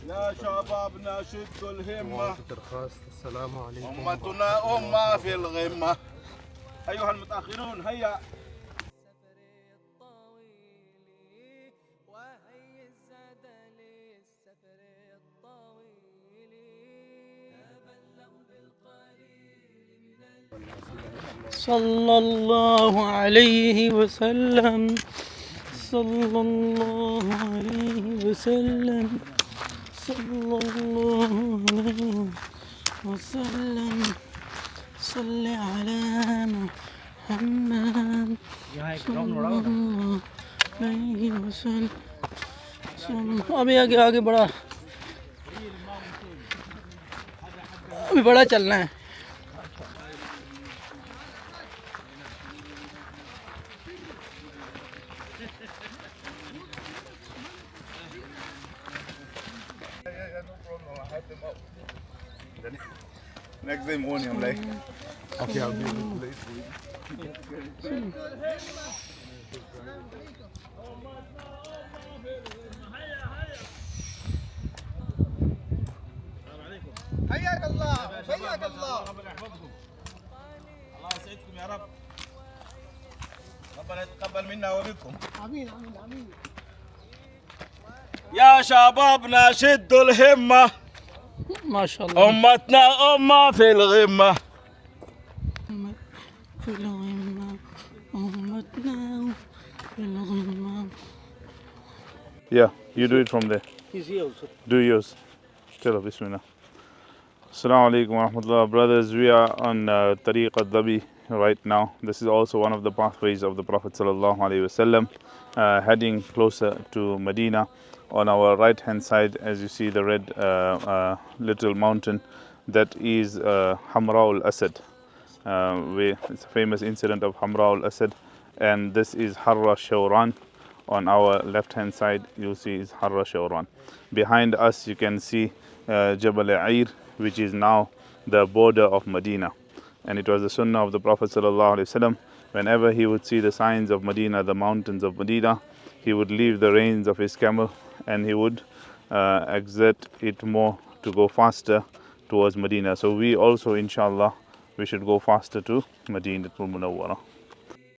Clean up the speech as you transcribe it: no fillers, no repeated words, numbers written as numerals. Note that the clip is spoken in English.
يا شبابنا شدوا الهمة، السلام عليكم. أمتنا أمة في الغمة. أيها المتأخرون هيا. صلى الله عليه وسلم، صلى الله عليه وسلم، صلى الله عليه وسلم. صل على محمد صلى الله عليه وسلم. अभी आगे आगे बढ़ा, अभी बड़ा चलना है. Next day morning I'm like, Okay, I'll be late for you. حياك الله حياك الله. ربنا يحفظكم، الله يسعدكم يا رب، ربنا يتقبل منا ومنكم. آمين آمين آمين. يا شبابنا شدوا الهمة، ما شاء الله. أمتنا أمة في الغمة. في الغمة أمتنا في الغمة. Yeah, you do it from there. He's here also. Do yours. Chalo, bismillah. Assalamu alaikum wa rahmatullah. Brothers, we are on Tariq al-Dhabi right now. This is also one of the pathways of the Prophet sallallahu alaihi wasallam, heading closer to Medina. On our right hand side, as you see the red little mountain, that is Hamra al-Asad. It's a famous incident of Hamra al-Asad, and this is Harra Shawran. On our left hand side you'll see is Harra Shawran. Behind us you can see Jabal Ayr, which is now the border of Medina. And it was the sunnah of the Prophet ﷺ, whenever he would see the signs of Medina, the mountains of Medina, he would leave the reins of his camel and he would exert it more to go faster towards Medina. So we also, inshallah, we should go faster to Madinatul Munawwara.